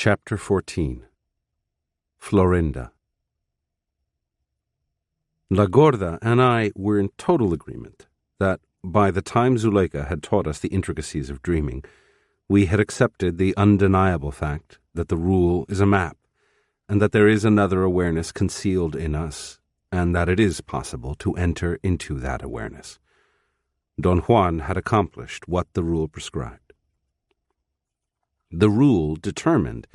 Chapter 14. Florinda. La Gorda and I were in total agreement that, by the time Zuleika had taught us the intricacies of dreaming, we had accepted the undeniable fact that the rule is a map, and that there is another awareness concealed in us, and that it is possible to enter into that awareness. Don Juan had accomplished what the rule prescribed. The rule determined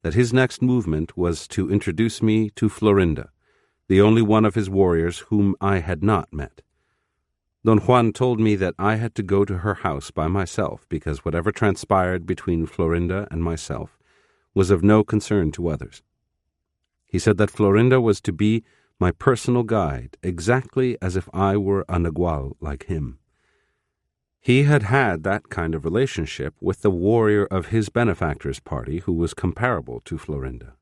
that his next movement was to introduce me to Florinda, the only one of his warriors whom I had not met. Don Juan told me that I had to go to her house by myself because whatever transpired between Florinda and myself was of no concern to others. He said that Florinda was to be my personal guide, exactly as if I were a Nagual like him. He had had that kind of relationship with the warrior of his benefactor's party who was comparable to Florinda.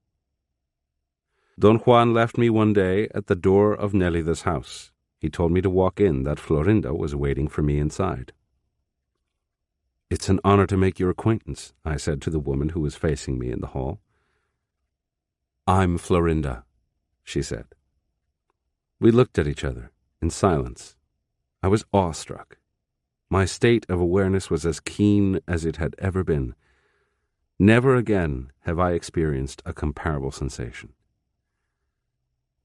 Don Juan left me one day at the door of Nélida's house. He told me to walk in, that Florinda was waiting for me inside. "It's an honor to make your acquaintance," I said to the woman who was facing me in the hall. "I'm Florinda," she said. We looked at each other in silence. I was awestruck. My state of awareness was as keen as it had ever been. Never again have I experienced a comparable sensation.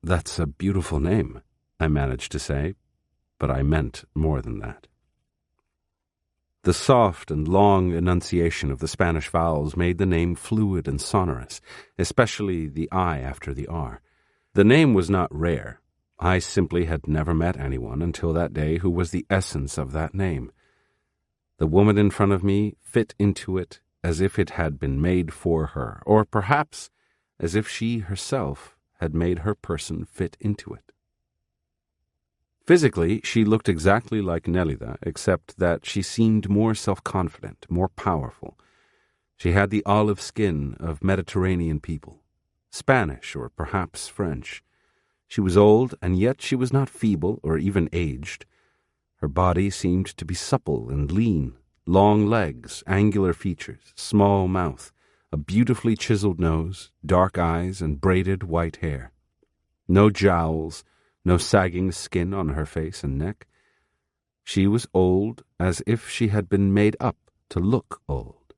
"That's a beautiful name," I managed to say, but I meant more than that. The soft and long enunciation of the Spanish vowels made the name fluid and sonorous, especially the I after the R. The name was not rare. I simply had never met anyone until that day who was the essence of that name. The woman in front of me fit into it as if it had been made for her, or perhaps as if she herself had made her person fit into it. Physically, she looked exactly like Nélida, except that she seemed more self-confident, more powerful. She had the olive skin of Mediterranean people, Spanish or perhaps French. She was old, and yet she was not feeble or even aged. Her body seemed to be supple and lean, long legs, angular features, small mouth, a beautifully chiseled nose, dark eyes, and braided white hair. No jowls, no sagging skin on her face and neck. She was old as if she had been made up to look old.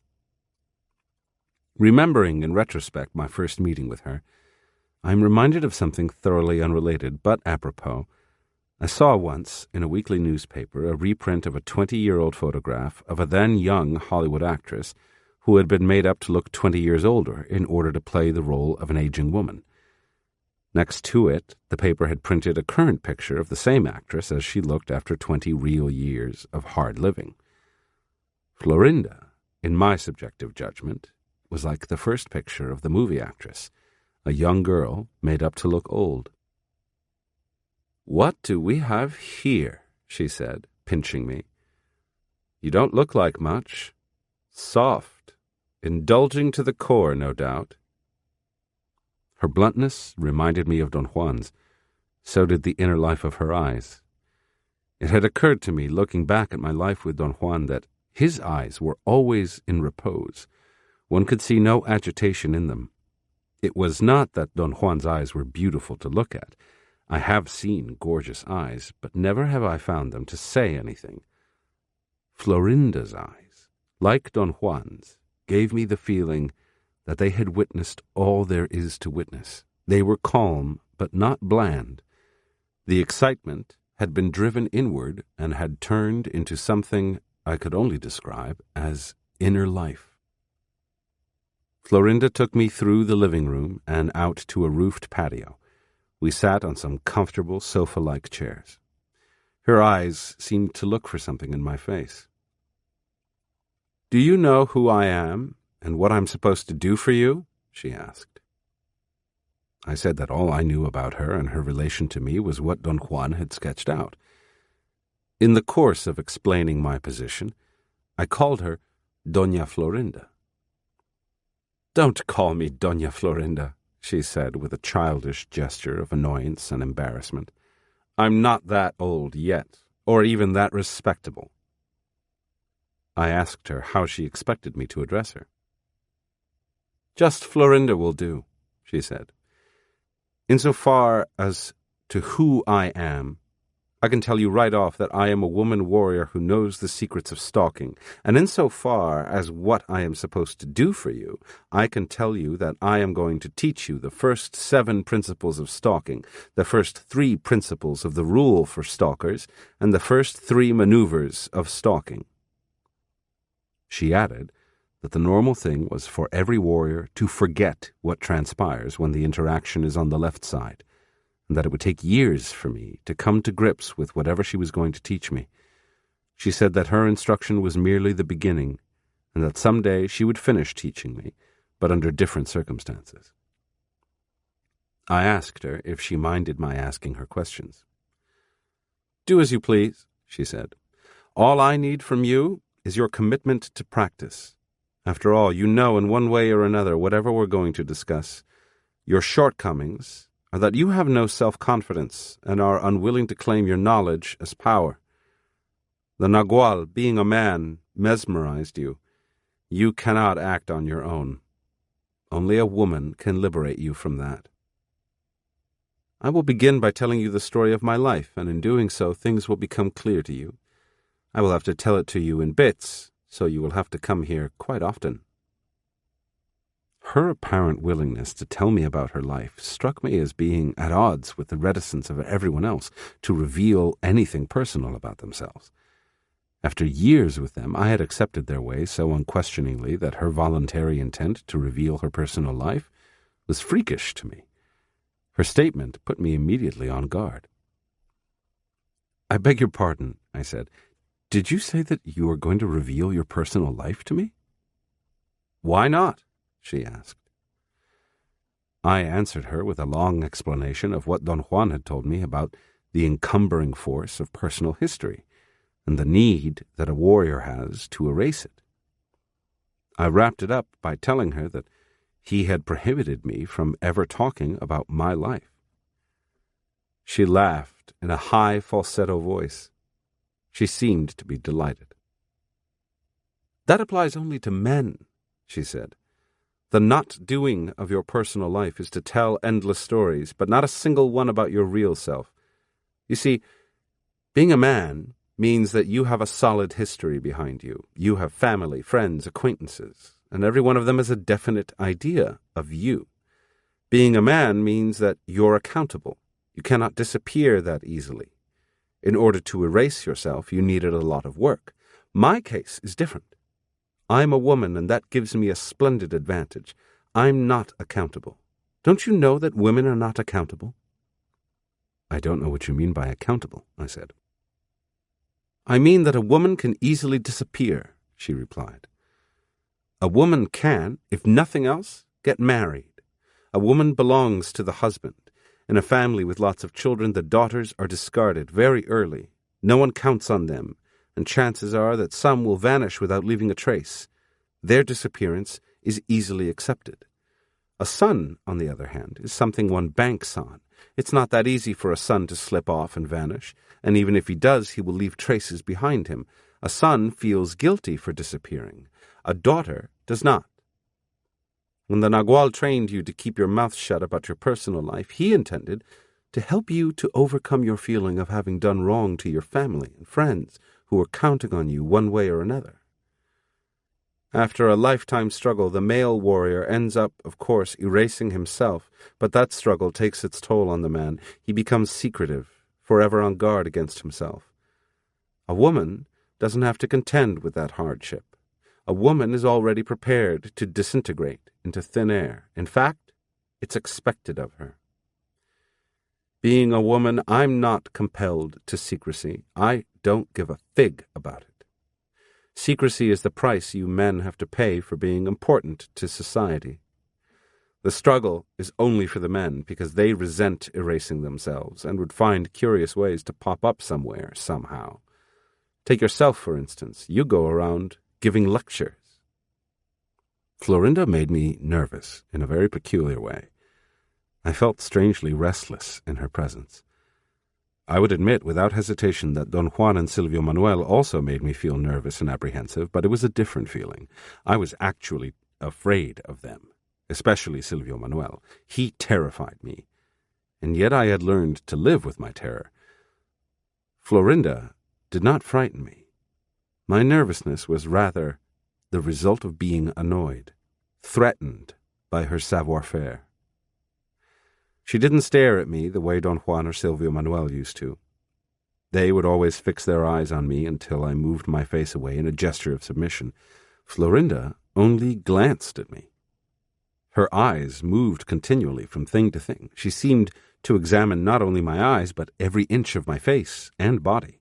Remembering in retrospect my first meeting with her, I am reminded of something thoroughly unrelated but apropos. I saw once, in a weekly newspaper, a reprint of a 20-year-old photograph of a then young Hollywood actress who had been made up to look 20 years older in order to play the role of an aging woman. Next to it, the paper had printed a current picture of the same actress as she looked after 20 real years of hard living. Florinda, in my subjective judgment, was like the first picture of the movie actress, a young girl made up to look old. "What do we have here?" she said, pinching me. "You don't look like much. Soft, indulging to the core, no doubt." Her bluntness reminded me of Don Juan's. So did the inner life of her eyes. It had occurred to me, looking back at my life with Don Juan, that his eyes were always in repose. One could see no agitation in them. It was not that Don Juan's eyes were beautiful to look at. I have seen gorgeous eyes, but never have I found them to say anything. Florinda's eyes, like Don Juan's, gave me the feeling that they had witnessed all there is to witness. They were calm, but not bland. The excitement had been driven inward and had turned into something I could only describe as inner life. Florinda took me through the living room and out to a roofed patio. We sat on some comfortable sofa-like chairs. Her eyes seemed to look for something in my face. "Do you know who I am and what I'm supposed to do for you?" she asked. I said that all I knew about her and her relation to me was what Don Juan had sketched out. In the course of explaining my position, I called her Doña Florinda. "Don't call me Doña Florinda," she said with a childish gesture of annoyance and embarrassment. "I'm not that old yet, or even that respectable." I asked her how she expected me to address her. "Just Florinda will do," she said. "Insofar as to who I am, I can tell you right off that I am a woman warrior who knows the secrets of stalking, and insofar as what I am supposed to do for you, I can tell you that I am going to teach you the first 7 principles of stalking, the first 3 principles of the rule for stalkers, and the first 3 maneuvers of stalking." She added that the normal thing was for every warrior to forget what transpires when the interaction is on the left side, and that it would take years for me to come to grips with whatever she was going to teach me. She said that her instruction was merely the beginning, and that someday she would finish teaching me, but under different circumstances. I asked her if she minded my asking her questions. "Do as you please," she said. "All I need from you is your commitment to practice. After all, you know in one way or another, whatever we're going to discuss, your shortcomings are that you have no self-confidence and are unwilling to claim your knowledge as power. The Nagual, being a man, mesmerized you. You cannot act on your own. Only a woman can liberate you from that. I will begin by telling you the story of my life, and in doing so things will become clear to you. I will have to tell it to you in bits, so you will have to come here quite often." Her apparent willingness to tell me about her life struck me as being at odds with the reticence of everyone else to reveal anything personal about themselves. After years with them, I had accepted their way so unquestioningly that her voluntary intent to reveal her personal life was freakish to me. Her statement put me immediately on guard. "I beg your pardon," I said. "Did you say that you are going to reveal your personal life to me?" "Why not?" she asked. I answered her with a long explanation of what Don Juan had told me about the encumbering force of personal history and the need that a warrior has to erase it. I wrapped it up by telling her that he had prohibited me from ever talking about my life. She laughed in a high falsetto voice. She seemed to be delighted. "That applies only to men," she said. "The not doing of your personal life is to tell endless stories, but not a single one about your real self. You see, being a man means that you have a solid history behind you. You have family, friends, acquaintances, and every one of them has a definite idea of you. Being a man means that you're accountable. You cannot disappear that easily. In order to erase yourself, you needed a lot of work. My case is different. I'm a woman, and that gives me a splendid advantage. I'm not accountable. Don't you know that women are not accountable?" "I don't know what you mean by accountable," I said. "I mean that a woman can easily disappear," she replied. "A woman can, if nothing else, get married. A woman belongs to the husband. In a family with lots of children, the daughters are discarded very early. No one counts on them, and chances are that some will vanish without leaving a trace. Their disappearance is easily accepted. A son, on the other hand, is something one banks on. It's not that easy for a son to slip off and vanish, and even if he does, he will leave traces behind him. A son feels guilty for disappearing. A daughter does not. When the Nagual trained you to keep your mouth shut about your personal life, he intended to help you to overcome your feeling of having done wrong to your family and friends who were counting on you one way or another. After a lifetime struggle, the male warrior ends up, of course, erasing himself, but that struggle takes its toll on the man. He becomes secretive, forever on guard against himself. A woman doesn't have to contend with that hardship. A woman is already prepared to disintegrate into thin air. In fact, it's expected of her. Being a woman, I'm not compelled to secrecy. I don't give a fig about it. Secrecy is the price you men have to pay for being important to society. The struggle is only for the men because they resent erasing themselves and would find curious ways to pop up somewhere, somehow. Take yourself, for instance. You go around giving lectures. Florinda made me nervous in a very peculiar way. I felt strangely restless in her presence. I would admit without hesitation that Don Juan and Silvio Manuel also made me feel nervous and apprehensive, but it was a different feeling. I was actually afraid of them. especially Silvio Manuel. He terrified me, and yet I had learned to live with my terror. Florinda did not frighten me. My nervousness was rather the result of being annoyed, threatened by her savoir-faire. She didn't stare at me the way Don Juan or Silvio Manuel used to. They would always fix their eyes on me until I moved my face away in a gesture of submission. Florinda only glanced at me. Her eyes moved continually from thing to thing. She seemed to examine not only my eyes, but every inch of my face and body.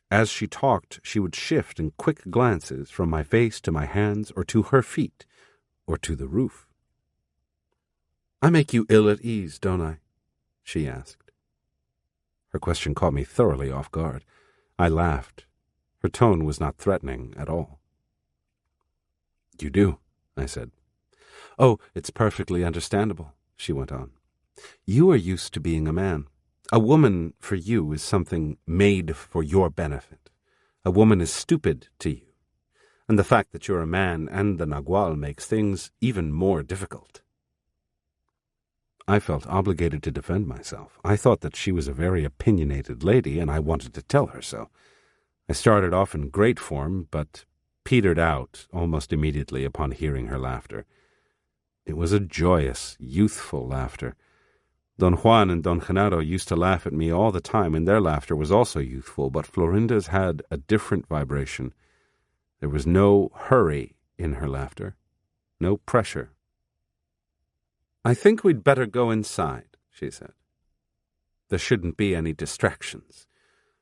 As she talked, she would shift in quick glances from my face to my hands, or to her feet, or to the roof. "I make you ill at ease, don't I?" she asked. Her question caught me thoroughly off guard. I laughed. Her tone was not threatening at all. "You do," I said. "Oh, it's perfectly understandable," she went on. "You are used to being a man. A woman for you is something made for your benefit. A woman is stupid to you. And the fact that you're a man and the Nagual makes things even more difficult." I felt obligated to defend myself. I thought that she was a very opinionated lady, and I wanted to tell her so. I started off in great form, but petered out almost immediately upon hearing her laughter. It was a joyous, youthful laughter. Don Juan and Don Genaro used to laugh at me all the time, and their laughter was also youthful, but Florinda's had a different vibration. There was no hurry in her laughter, no pressure. "I think we'd better go inside," she said. "There shouldn't be any distractions.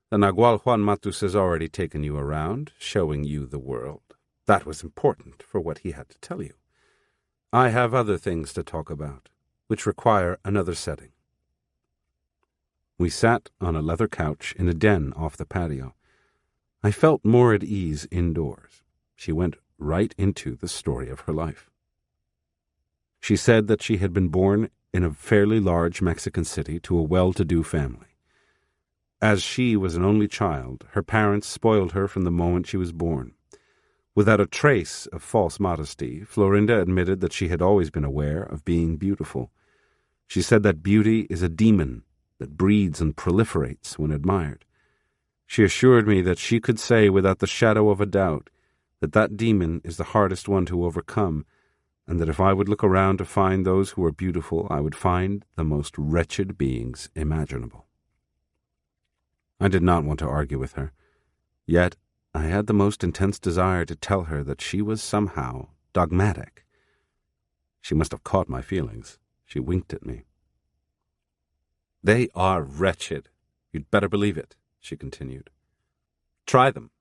The Nagual Juan Matus has already taken you around, showing you the world. That was important for what he had to tell you. I have other things to talk about, which require another setting." We sat on a leather couch in a den off the patio. I felt more at ease indoors. She went right into the story of her life. She said that she had been born in a fairly large Mexican city to a well-to-do family. As she was an only child, her parents spoiled her from the moment she was born. Without a trace of false modesty, Florinda admitted that she had always been aware of being beautiful. She said that beauty is a demon that breeds and proliferates when admired. She assured me that she could say without the shadow of a doubt that that demon is the hardest one to overcome, and that if I would look around to find those who were beautiful, I would find the most wretched beings imaginable. I did not want to argue with her, yet I had the most intense desire to tell her that she was somehow dogmatic. She must have caught my feelings. She winked at me. "They are wretched. You'd better believe it," she continued. "Try them.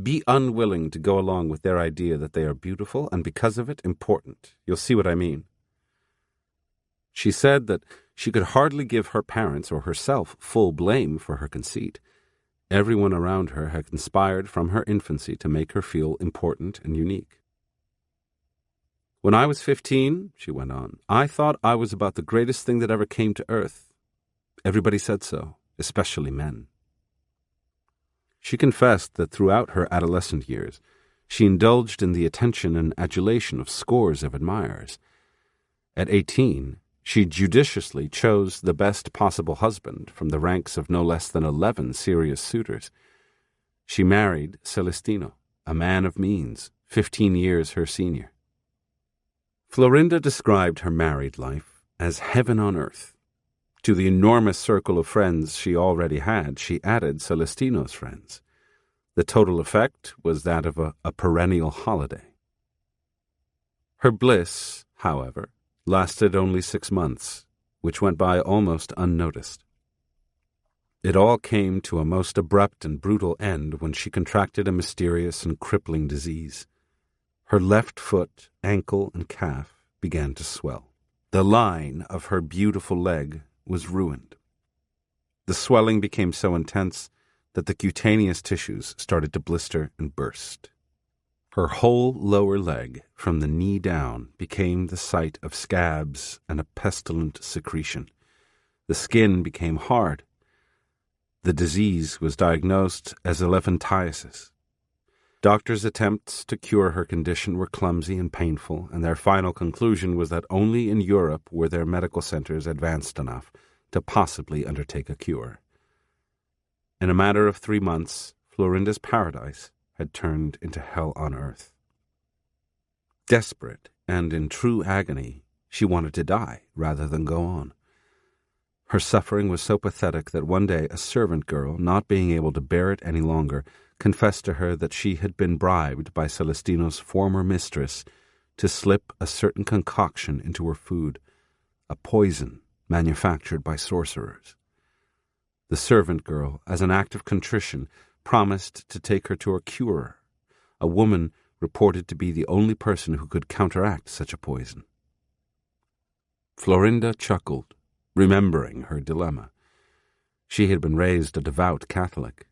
Be unwilling to go along with their idea that they are beautiful and because of it important. You'll see what I mean." She said that she could hardly give her parents or herself full blame for her conceit. Everyone around her had conspired from her infancy to make her feel important and unique. "When I was 15, she went on, I thought I was about the greatest thing that ever came to earth. Everybody said so, especially men." She confessed that throughout her adolescent years, she indulged in the attention and adulation of scores of admirers. At 18, she judiciously chose the best possible husband from the ranks of no less than 11 serious suitors. She married Celestino, a man of means, 15 years her senior. Florinda described her married life as heaven on earth. To the enormous circle of friends she already had, she added Celestino's friends. The total effect was that of a perennial holiday. Her bliss, however, lasted only 6 months, which went by almost unnoticed. It all came to a most abrupt and brutal end when she contracted a mysterious and crippling disease. Her left foot, ankle, and calf began to swell. The line of her beautiful leg was ruined. The swelling became so intense that the cutaneous tissues started to blister and burst. Her whole lower leg, from the knee down, became the site of scabs and a pestilent secretion. The skin became hard. The disease was diagnosed as elephantiasis. Doctors' attempts to cure her condition were clumsy and painful, and their final conclusion was that only in Europe were their medical centers advanced enough to possibly undertake a cure. In a matter of 3 months, Florinda's paradise had turned into hell on earth. Desperate and in true agony, she wanted to die rather than go on. Her suffering was so pathetic that one day a servant girl, not being able to bear it any longer, confessed to her that she had been bribed by Celestino's former mistress to slip a certain concoction into her food, a poison manufactured by sorcerers. The servant girl, as an act of contrition, promised to take her to a curer, a woman reported to be the only person who could counteract such a poison. Florinda chuckled, remembering her dilemma. She had been raised a devout Catholic.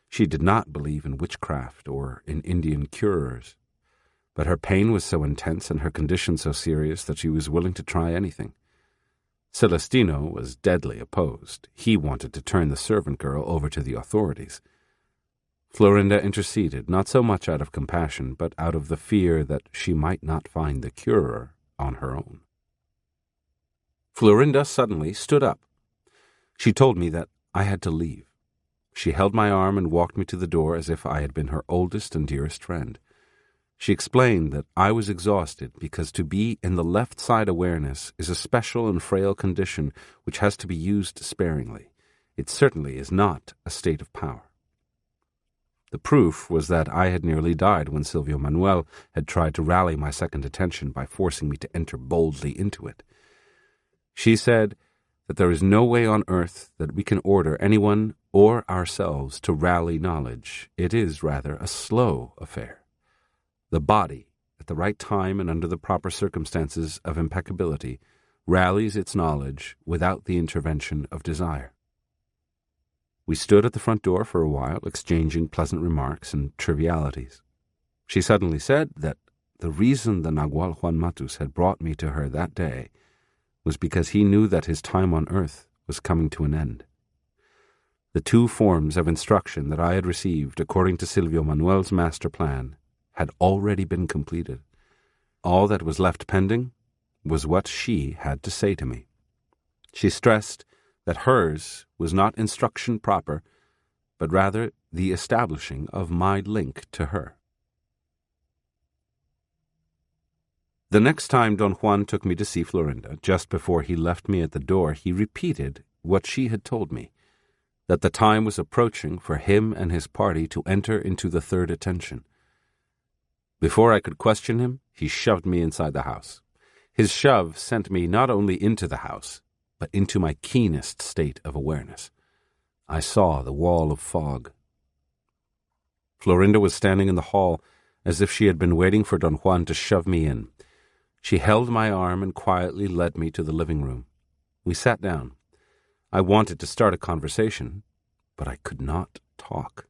She did not believe in witchcraft or in Indian curers, but her pain was so intense and her condition so serious that she was willing to try anything. Celestino was deadly opposed. He wanted to turn the servant girl over to the authorities. Florinda interceded, not so much out of compassion, but out of the fear that she might not find the curer on her own. Florinda suddenly stood up. She told me that I had to leave. She held my arm and walked me to the door as if I had been her oldest and dearest friend. She explained that I was exhausted because to be in the left side awareness is a special and frail condition which has to be used sparingly. It certainly is not a state of power. The proof was that I had nearly died when Silvio Manuel had tried to rally my second attention by forcing me to enter boldly into it. She said that there is no way on earth that we can order anyone or ourselves to rally knowledge. It is rather a slow affair. The body, at the right time and under the proper circumstances of impeccability, rallies its knowledge without the intervention of desire. We stood at the front door for a while, exchanging pleasant remarks and trivialities. She suddenly said that the reason the Nagual Juan Matus had brought me to her that day was because he knew that his time on earth was coming to an end. The 2 forms of instruction that I had received according to Silvio Manuel's master plan had already been completed. All that was left pending was what she had to say to me. She stressed that hers was not instruction proper, but rather the establishing of my link to her. The next time Don Juan took me to see Florinda, just before he left me at the door, he repeated what she had told me, that the time was approaching for him and his party to enter into the third attention. Before I could question him, he shoved me inside the house. His shove sent me not only into the house, but into my keenest state of awareness. I saw the wall of fog. Florinda was standing in the hall as if she had been waiting for Don Juan to shove me in. She held my arm and quietly led me to the living room. We sat down. I wanted to start a conversation, but I could not talk.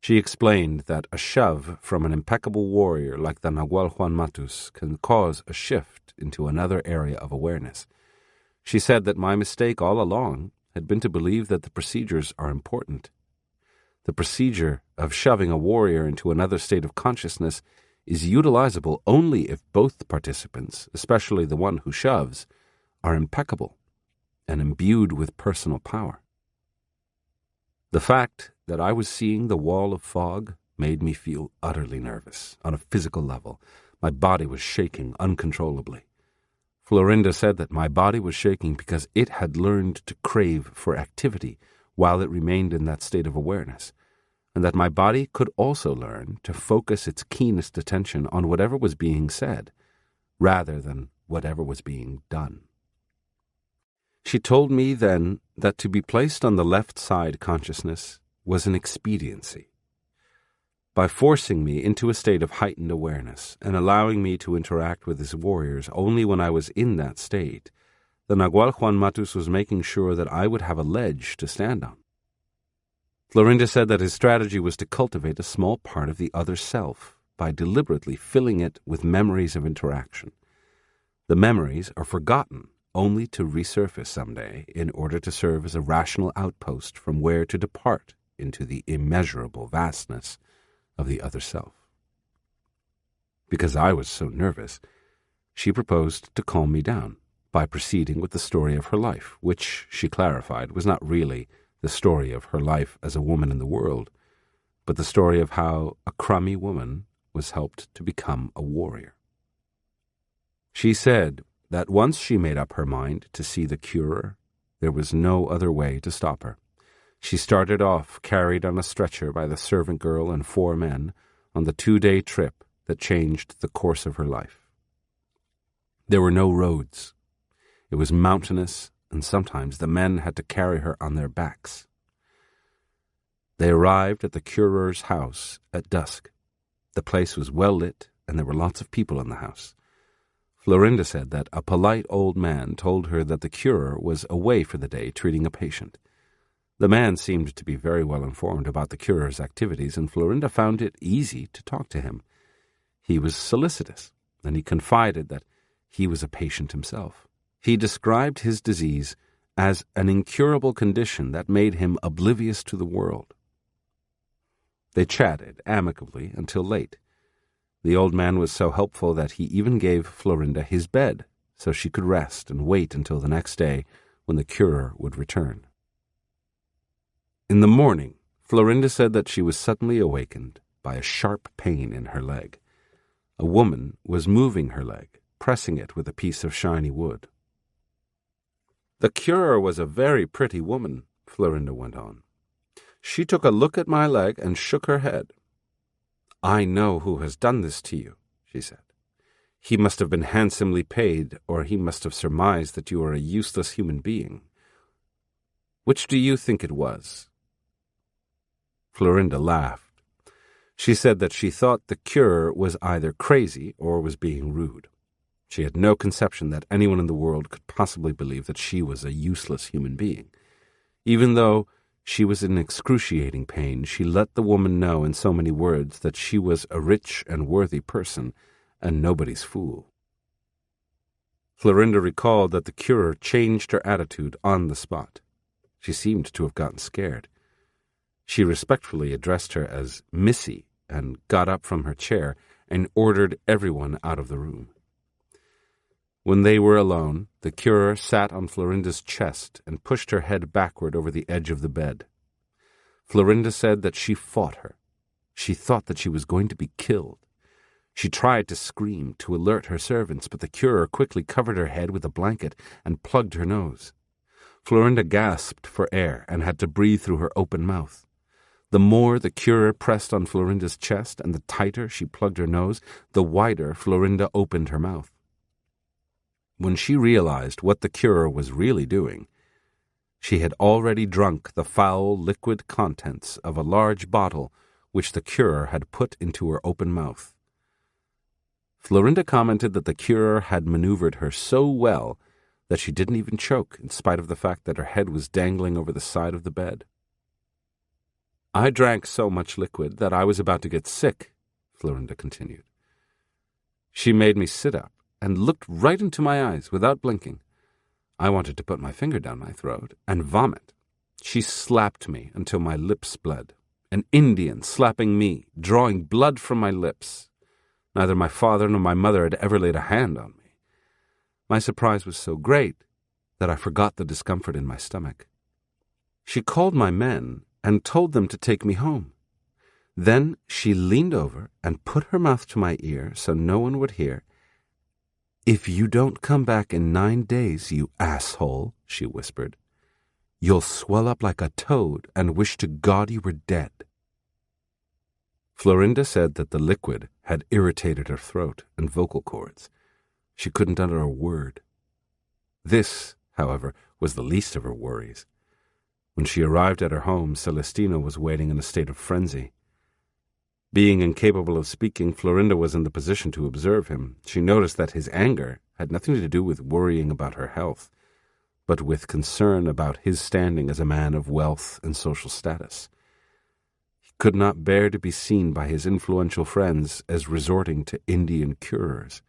She explained that a shove from an impeccable warrior like the Nagual Juan Matus can cause a shift into another area of awareness. She said that my mistake all along had been to believe that the procedures are important. The procedure of shoving a warrior into another state of consciousness is utilizable only if both participants, especially the one who shoves, are impeccable and imbued with personal power. The fact that I was seeing the wall of fog made me feel utterly nervous on a physical level. My body was shaking uncontrollably. Florinda said that my body was shaking because it had learned to crave for activity while it remained in that state of awareness, and that my body could also learn to focus its keenest attention on whatever was being said, rather than whatever was being done. She told me then that to be placed on the left side consciousness was an expediency. By forcing me into a state of heightened awareness and allowing me to interact with his warriors only when I was in that state, the Nagual Juan Matus was making sure that I would have a ledge to stand on. Florinda said that his strategy was to cultivate a small part of the other self by deliberately filling it with memories of interaction. The memories are forgotten only to resurface someday in order to serve as a rational outpost from where to depart into the immeasurable vastness of the other self. Because I was so nervous, she proposed to calm me down by proceeding with the story of her life, which, she clarified, was not really the story of her life as a woman in the world, but the story of how a crummy woman was helped to become a warrior. She said that once she made up her mind to see the curer, there was no other way to stop her. She started off carried on a stretcher by the servant girl and 4 men on the 2-day trip that changed the course of her life. There were no roads. It was mountainous, and sometimes the men had to carry her on their backs. They arrived at the curer's house at dusk. The place was well lit, and there were lots of people in the house. Florinda said that a polite old man told her that the curer was away for the day treating a patient. The man seemed to be very well informed about the curer's activities, and Florinda found it easy to talk to him. He was solicitous, and he confided that he was a patient himself. He described his disease as an incurable condition that made him oblivious to the world. They chatted amicably until late. The old man was so helpful that he even gave Florinda his bed so she could rest and wait until the next day when the curer would return. In the morning, Florinda said that she was suddenly awakened by a sharp pain in her leg. A woman was moving her leg, pressing it with a piece of shiny wood. The curer was a very pretty woman, Florinda went on. She took a look at my leg and shook her head. I know who has done this to you, she said. He must have been handsomely paid, or he must have surmised that you are a useless human being. Which do you think it was? Florinda laughed. She said that she thought the curer was either crazy or was being rude. She had no conception that anyone in the world could possibly believe that she was a useless human being. Even though she was in excruciating pain, she let the woman know in so many words that she was a rich and worthy person and nobody's fool. Florinda recalled that the curer changed her attitude on the spot. She seemed to have gotten scared. She respectfully addressed her as Missy and got up from her chair and ordered everyone out of the room. When they were alone, the curer sat on Florinda's chest and pushed her head backward over the edge of the bed. Florinda said that she fought her. She thought that she was going to be killed. She tried to scream to alert her servants, but the curer quickly covered her head with a blanket and plugged her nose. Florinda gasped for air and had to breathe through her open mouth. The more the curer pressed on Florinda's chest and the tighter she plugged her nose, the wider Florinda opened her mouth. When she realized what the curer was really doing, she had already drunk the foul liquid contents of a large bottle which the curer had put into her open mouth. Florinda commented that the curer had maneuvered her so well that she didn't even choke, in spite of the fact that her head was dangling over the side of the bed. I drank so much liquid that I was about to get sick, Florinda continued. She made me sit up and looked right into my eyes without blinking. I wanted to put my finger down my throat and vomit. She slapped me until my lips bled. An Indian slapping me, drawing blood from my lips. Neither my father nor my mother had ever laid a hand on me. My surprise was so great that I forgot the discomfort in my stomach. She called my men and told them to take me home. Then she leaned over and put her mouth to my ear so no one would hear. "If you don't come back in 9 days, you asshole," she whispered, "you'll swell up like a toad and wish to God you were dead." Florinda said that the liquid had irritated her throat and vocal cords. She couldn't utter a word. This, however, was the least of her worries. When she arrived at her home, Celestino was waiting in a state of frenzy. Being incapable of speaking, Florinda was in the position to observe him. She noticed that his anger had nothing to do with worrying about her health, but with concern about his standing as a man of wealth and social status. He could not bear to be seen by his influential friends as resorting to Indian curers.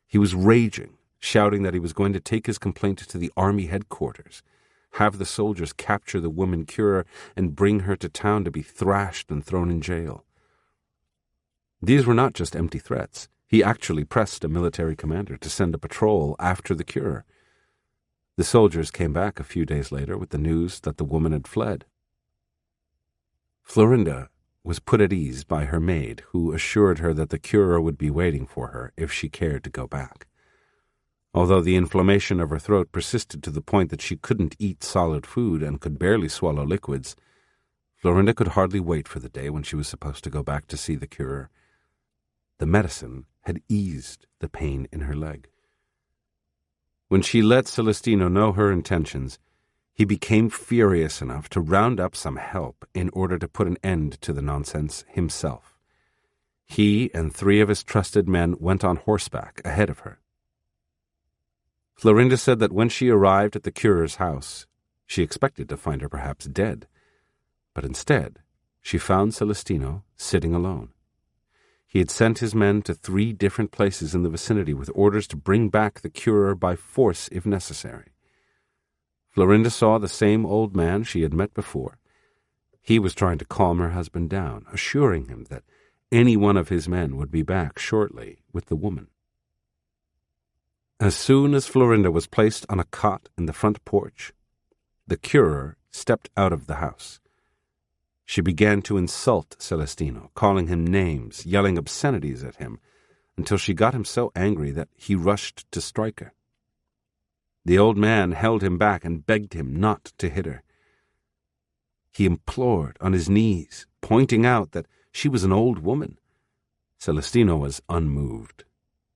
He was raging, shouting that he was going to take his complaint to the army headquarters, have the soldiers capture the woman curer and bring her to town to be thrashed and thrown in jail. These were not just empty threats. He actually pressed a military commander to send a patrol after the cure. The soldiers came back a few days later with the news that the woman had fled. Florinda was put at ease by her maid, who assured her that the cure would be waiting for her if she cared to go back. Although the inflammation of her throat persisted to the point that she couldn't eat solid food and could barely swallow liquids, Florinda could hardly wait for the day when she was supposed to go back to see the curer. The medicine had eased the pain in her leg. When she let Celestino know her intentions, he became furious enough to round up some help in order to put an end to the nonsense himself. He and 3 of his trusted men went on horseback ahead of her. Florinda said that when she arrived at the curer's house, she expected to find her perhaps dead, but instead she found Celestino sitting alone. He had sent his men to 3 different places in the vicinity with orders to bring back the curer by force if necessary. Florinda saw the same old man she had met before. He was trying to calm her husband down, assuring him that any one of his men would be back shortly with the woman. As soon as Florinda was placed on a cot in the front porch, the curer stepped out of the house. She began to insult Celestino, calling him names, yelling obscenities at him, until she got him so angry that he rushed to strike her. The old man held him back and begged him not to hit her. He implored on his knees, pointing out that she was an old woman. Celestino was unmoved.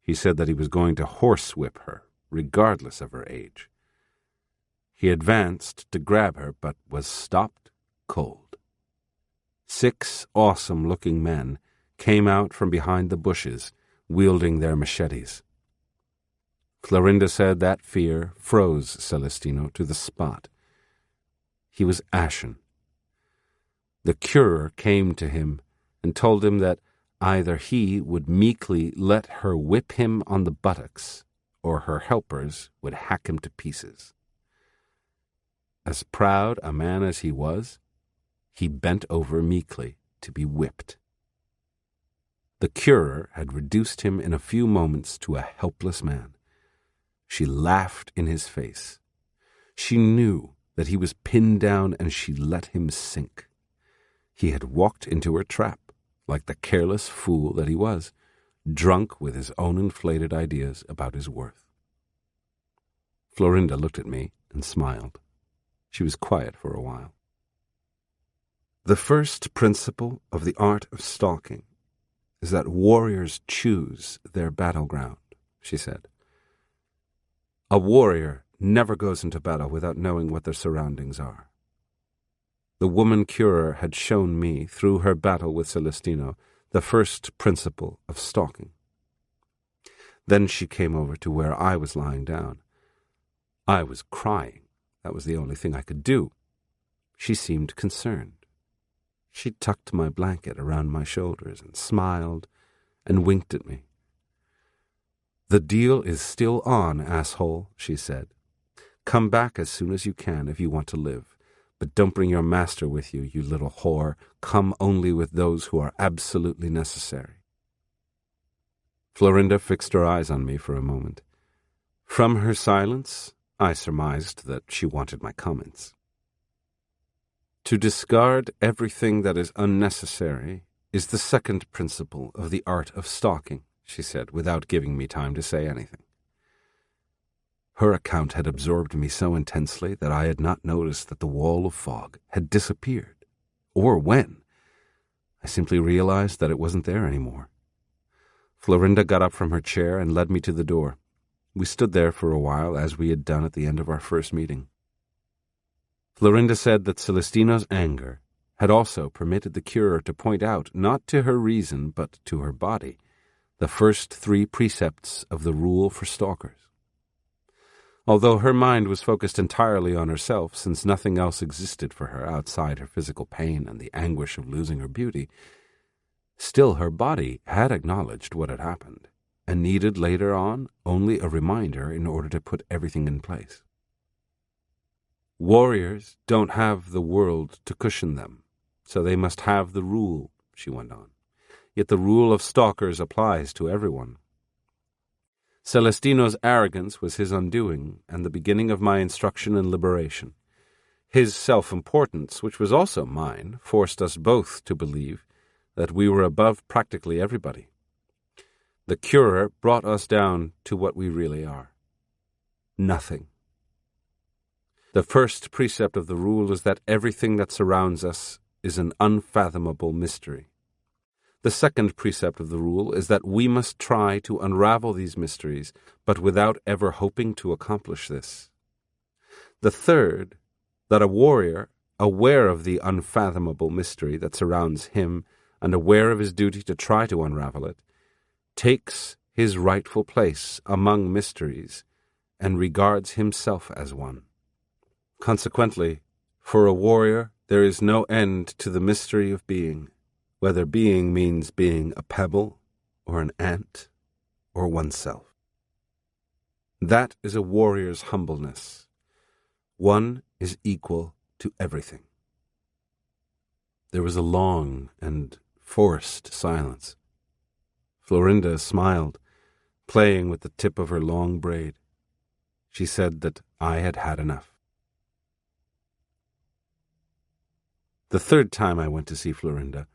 He said that he was going to horsewhip her, regardless of her age. He advanced to grab her, but was stopped cold. 6 awesome-looking men came out from behind the bushes, wielding their machetes. Florinda said that fear froze Celestino to the spot. He was ashen. The curer came to him and told him that either he would meekly let her whip him on the buttocks, or her helpers would hack him to pieces. As proud a man as he was, he bent over meekly to be whipped. The curer had reduced him in a few moments to a helpless man. She laughed in his face. She knew that he was pinned down, and she let him sink. He had walked into her trap, like the careless fool that he was, drunk with his own inflated ideas about his worth. Florinda looked at me and smiled. She was quiet for a while. The first principle of the art of stalking is that warriors choose their battleground, she said. A warrior never goes into battle without knowing what their surroundings are. The woman curer had shown me, through her battle with Celestino, the first principle of stalking. Then she came over to where I was lying down. I was crying. That was the only thing I could do. She seemed concerned. She tucked my blanket around my shoulders and smiled and winked at me. "The deal is still on, asshole," she said. "Come back as soon as you can if you want to live. But don't bring your master with you, you little whore. Come only with those who are absolutely necessary." Florinda fixed her eyes on me for a moment. From her silence, I surmised that she wanted my comments. To discard everything that is unnecessary is the second principle of the art of stalking, she said, without giving me time to say anything. Her account had absorbed me so intensely that I had not noticed that the wall of fog had disappeared, or when. I simply realized that it wasn't there anymore. Florinda got up from her chair and led me to the door. We stood there for a while, as we had done at the end of our first meeting. Florinda said that Celestino's anger had also permitted the curer to point out, not to her reason but to her body, the first 3 precepts of the rule for stalkers. Although her mind was focused entirely on herself, since nothing else existed for her outside her physical pain and the anguish of losing her beauty, still her body had acknowledged what had happened, and needed later on only a reminder in order to put everything in place. Warriors don't have the world to cushion them, so they must have the rule, she went on. yet the rule of stalkers applies to everyone. Celestino's arrogance was his undoing and the beginning of my instruction and liberation. His self-importance, which was also mine, forced us both to believe that we were above practically everybody. The Curer brought us down to what we really are. Nothing. The first precept of the rule is that everything that surrounds us is an unfathomable mystery. The second precept of the rule is that we must try to unravel these mysteries, but without ever hoping to accomplish this. The third, that a warrior, aware of the unfathomable mystery that surrounds him and aware of his duty to try to unravel it, takes his rightful place among mysteries and regards himself as one. Consequently, for a warrior, there is no end to the mystery of being, whether being means being a pebble or an ant or oneself. That is a warrior's humbleness. One is equal to everything. There was a long and forced silence. Florinda smiled, playing with the tip of her long braid. She said that I had had enough. The third time I went to see Florinda,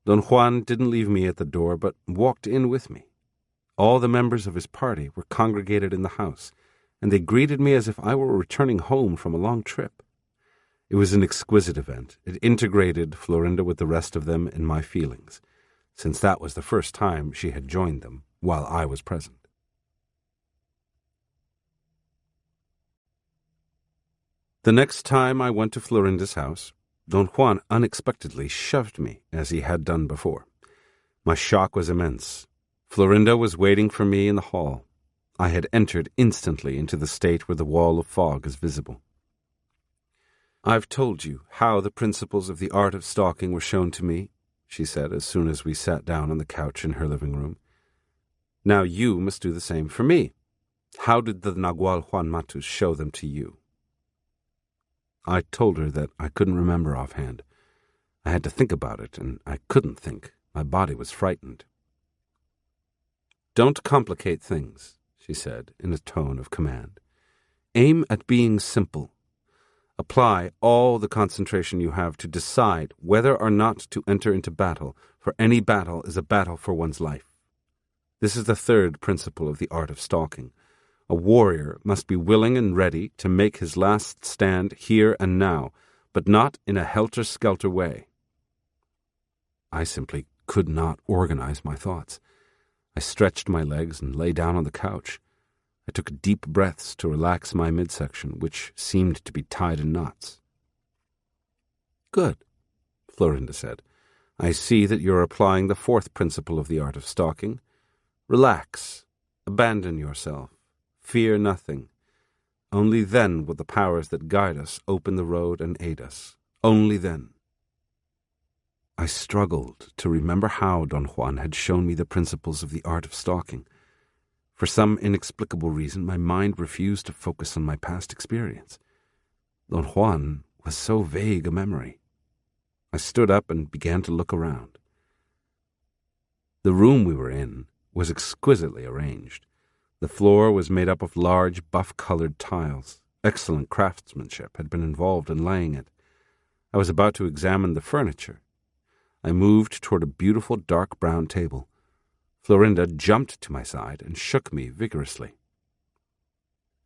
Don Juan didn't leave me at the door, but walked in with me. All the members of his party were congregated in the house, and they greeted me as if I were returning home from a long trip. It was an exquisite event. It integrated Florinda with the rest of them in my feelings, since that was the first time she had joined them while I was present. The next time I went to Florinda's house, Don Juan unexpectedly shoved me, as he had done before. My shock was immense. Florinda was waiting for me in the hall. I had entered instantly into the state where the wall of fog is visible. "I've told you how the principles of the art of stalking were shown to me," she said as soon as we sat down on the couch in her living room. "Now you must do the same for me. How did the Nagual Juan Matus show them to you?" I told her that I couldn't remember offhand. I had to think about it, and I couldn't think. My body was frightened. "Don't complicate things," she said in a tone of command. "Aim at being simple. Apply all the concentration you have to decide whether or not to enter into battle, for any battle is a battle for one's life. This is the third principle of the art of stalking. A warrior must be willing and ready to make his last stand here and now, but not in a helter-skelter way." I simply could not organize my thoughts. I stretched my legs and lay down on the couch. I took deep breaths to relax my midsection, which seemed to be tied in knots. "Good," Florinda said. "I see that you're applying the fourth principle of the art of stalking. Relax. Abandon yourself. Fear nothing. Only then will the powers that guide us open the road and aid us. Only then." I struggled to remember how Don Juan had shown me the principles of the art of stalking. For some inexplicable reason, my mind refused to focus on my past experience. Don Juan was so vague a memory. I stood up and began to look around. The room we were in was exquisitely arranged. The floor was made up of large, buff-colored tiles. Excellent craftsmanship had been involved in laying it. I was about to examine the furniture. I moved toward a beautiful dark brown table. Florinda jumped to my side and shook me vigorously.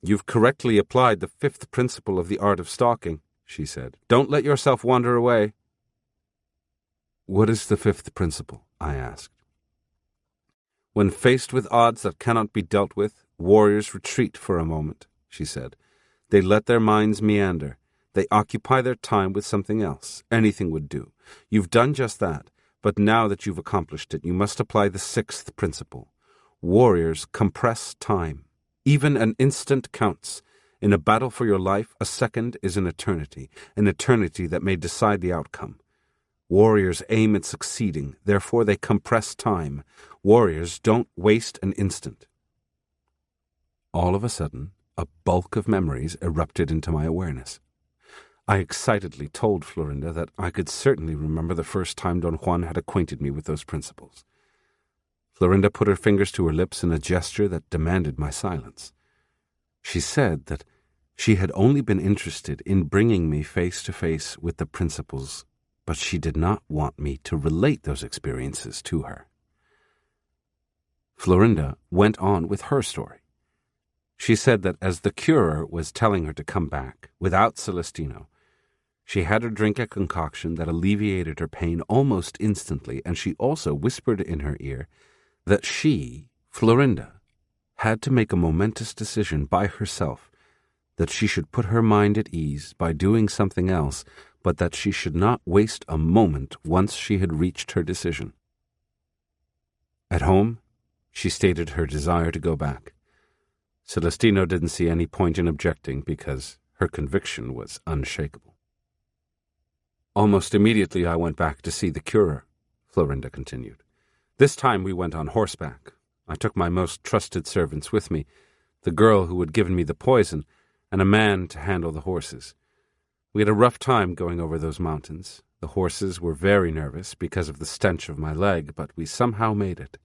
"You've correctly applied the fifth principle of the art of stalking," she said. "Don't let yourself wander away." "What is the fifth principle?" I asked. "When faced with odds that cannot be dealt with, warriors retreat for a moment," she said. "They let their minds meander. They occupy their time with something else. Anything would do. You've done just that, but now that you've accomplished it, you must apply the sixth principle. Warriors compress time. Even an instant counts. In a battle for your life, a second is an eternity that may decide the outcome. Warriors aim at succeeding, therefore they compress time. Warriors don't waste an instant." All of a sudden, a bulk of memories erupted into my awareness. I excitedly told Florinda that I could certainly remember the first time Don Juan had acquainted me with those principles. Florinda put her fingers to her lips in a gesture that demanded my silence. She said that she had only been interested in bringing me face to face with the principles, but she did not want me to relate those experiences to her. Florinda went on with her story. She said that as the curer was telling her to come back, without Celestino, she had her drink a concoction that alleviated her pain almost instantly, and she also whispered in her ear that she, Florinda, had to make a momentous decision by herself, that she should put her mind at ease by doing something else, but that she should not waste a moment once she had reached her decision. At home, she stated her desire to go back. Celestino didn't see any point in objecting because her conviction was unshakable. Almost immediately I went back to see the curer, Florinda continued. This time we went on horseback. I took my most trusted servants with me, the girl who had given me the poison, and a man to handle the horses. We had a rough time going over those mountains. The horses were very nervous because of the stench of my leg, but we somehow made it.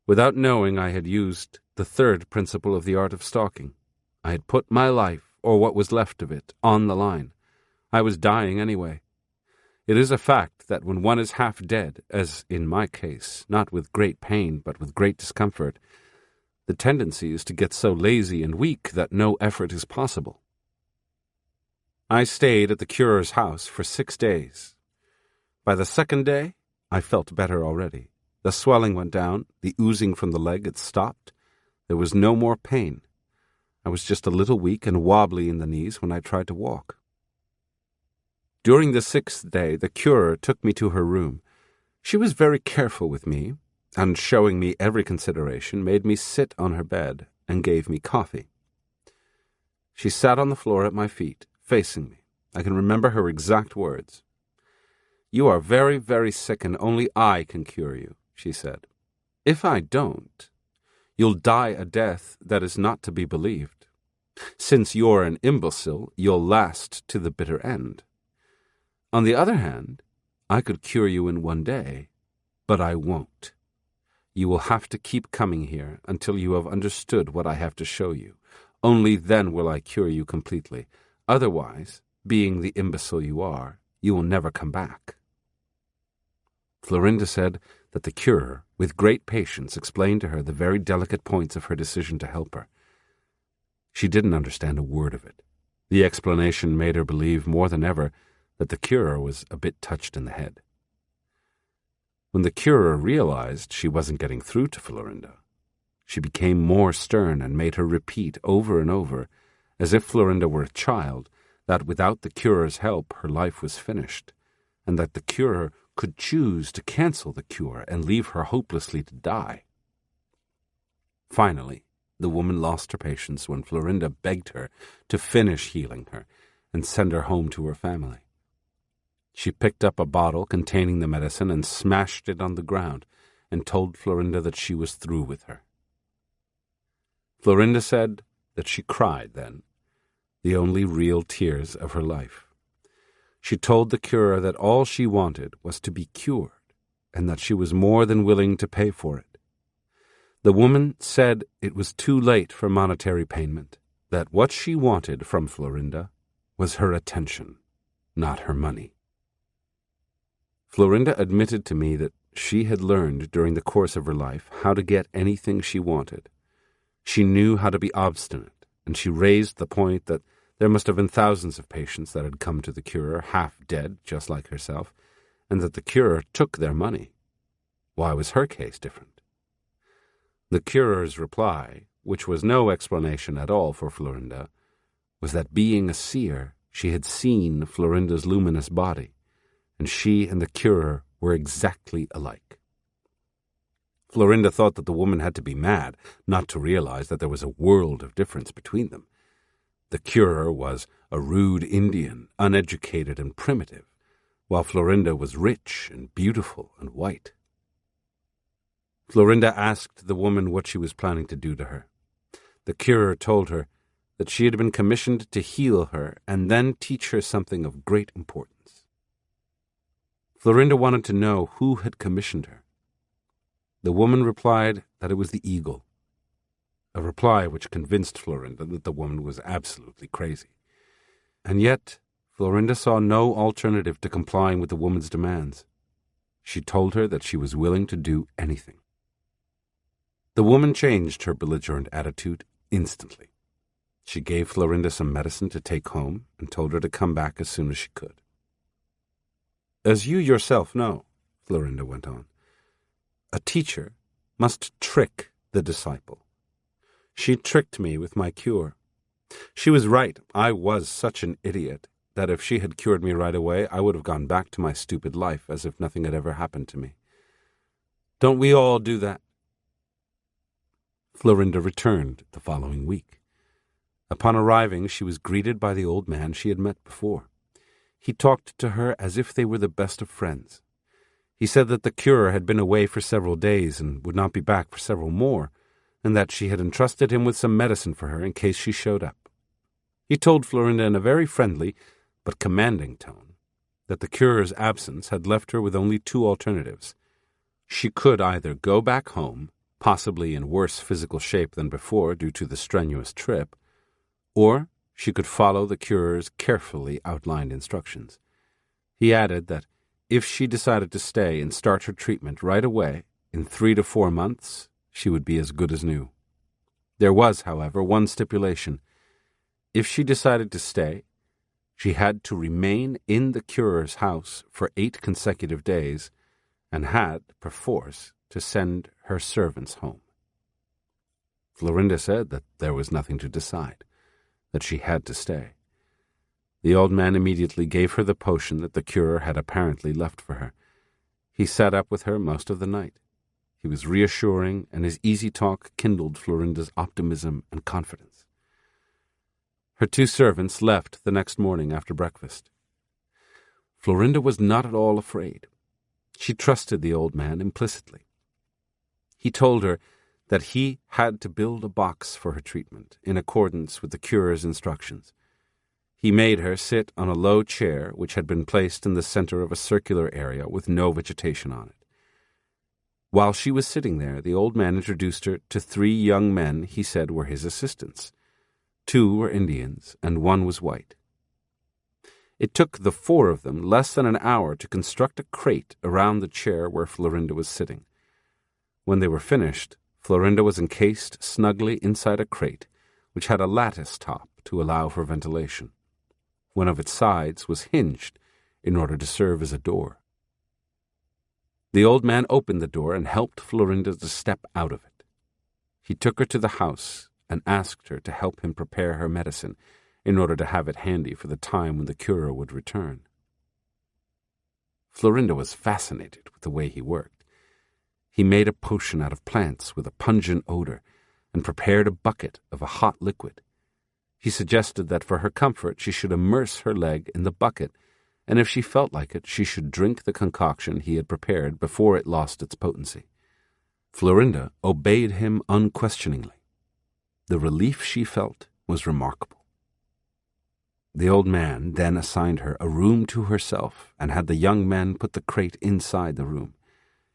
Without knowing, I had used the third principle of the art of stalking. I had put my life, or what was left of it, on the line. I was dying anyway. It is a fact that when one is half dead, as in my case, not with great pain but with great discomfort, the tendency is to get so lazy and weak that no effort is possible. I stayed at the curer's house for 6 days. By the second day, I felt better already. The swelling went down, the oozing from the leg had stopped. There was no more pain. I was just a little weak and wobbly in the knees when I tried to walk. During the 6th day, the curer took me to her room. She was very careful with me, and showing me every consideration, made me sit on her bed and gave me coffee. She sat on the floor at my feet, facing me. I can remember her exact words. "You are very, very sick, and only I can cure you," she said. "If I don't, you'll die a death that is not to be believed. Since you're an imbecile, you'll last to the bitter end. On the other hand, I could cure you in 1 day, but I won't. You will have to keep coming here until you have understood what I have to show you. Only then will I cure you completely. Otherwise, being the imbecile you are, you will never come back." Florinda said that the curer, with great patience, explained to her the very delicate points of her decision to help her. She didn't understand a word of it. The explanation made her believe more than ever that the curer was a bit touched in the head. When the curer realized she wasn't getting through to Florinda, she became more stern and made her repeat over and over, as if Florinda were a child, that without the curer's help her life was finished, and that the curer could choose to cancel the cure and leave her hopelessly to die. Finally, the woman lost her patience when Florinda begged her to finish healing her and send her home to her family. She picked up a bottle containing the medicine and smashed it on the ground and told Florinda that she was through with her. Florinda said that she cried then, the only real tears of her life. She told the curer that all she wanted was to be cured, and that she was more than willing to pay for it. The woman said it was too late for monetary payment, that what she wanted from Florinda was her attention, not her money. Florinda admitted to me that she had learned during the course of her life how to get anything she wanted. She knew how to be obstinate, and she raised the point that there must have been thousands of patients that had come to the curer half dead, just like herself, and that the curer took their money. Why was her case different? The curer's reply, which was no explanation at all for Florinda, was that being a seer, she had seen Florinda's luminous body, and she and the curer were exactly alike. Florinda thought that the woman had to be mad not to realize that there was a world of difference between them. The curer was a rude Indian, uneducated and primitive, while Florinda was rich and beautiful and white. Florinda asked the woman what she was planning to do to her. The curer told her that she had been commissioned to heal her and then teach her something of great importance. Florinda wanted to know who had commissioned her. The woman replied that it was the eagle, a reply which convinced Florinda that the woman was absolutely crazy. And yet, Florinda saw no alternative to complying with the woman's demands. She told her that she was willing to do anything. The woman changed her belligerent attitude instantly. She gave Florinda some medicine to take home and told her to come back as soon as she could. As you yourself know, Florinda went on, a teacher must trick the disciple. She tricked me with my cure. She was right. I was such an idiot that if she had cured me right away, I would have gone back to my stupid life as if nothing had ever happened to me. Don't we all do that? Florinda returned the following week. Upon arriving, she was greeted by the old man she had met before. He talked to her as if they were the best of friends. He said that the cure had been away for several days and would not be back for several more, and that she had entrusted him with some medicine for her in case she showed up. He told Florinda in a very friendly but commanding tone that the cure's absence had left her with only two alternatives. She could either go back home, possibly in worse physical shape than before due to the strenuous trip, or she could follow the cure's carefully outlined instructions. He added that if she decided to stay and start her treatment right away, in 3 to 4 months, she would be as good as new. There was, however, one stipulation. If she decided to stay, she had to remain in the curer's house for 8 consecutive days and had, perforce, to send her servants home. Florinda said that there was nothing to decide, that she had to stay. The old man immediately gave her the potion that the curer had apparently left for her. He sat up with her most of the night. He was reassuring, and his easy talk kindled Florinda's optimism and confidence. Her 2 servants left the next morning after breakfast. Florinda was not at all afraid. She trusted the old man implicitly. He told her that he had to build a box for her treatment in accordance with the curer's instructions. He made her sit on a low chair which had been placed in the center of a circular area with no vegetation on it. While she was sitting there, the old man introduced her to 3 young men he said were his assistants. 2 were Indians, and 1 was white. It took the 4 of them less than an hour to construct a crate around the chair where Florinda was sitting. When they were finished, Florinda was encased snugly inside a crate, which had a lattice top to allow for ventilation. One of its sides was hinged in order to serve as a door. The old man opened the door and helped Florinda to step out of it. He took her to the house and asked her to help him prepare her medicine in order to have it handy for the time when the curer would return. Florinda was fascinated with the way he worked. He made a potion out of plants with a pungent odor and prepared a bucket of a hot liquid. He suggested that for her comfort she should immerse her leg in the bucket, and if she felt like it, she should drink the concoction he had prepared before it lost its potency. Florinda obeyed him unquestioningly. The relief she felt was remarkable. The old man then assigned her a room to herself and had the young men put the crate inside the room.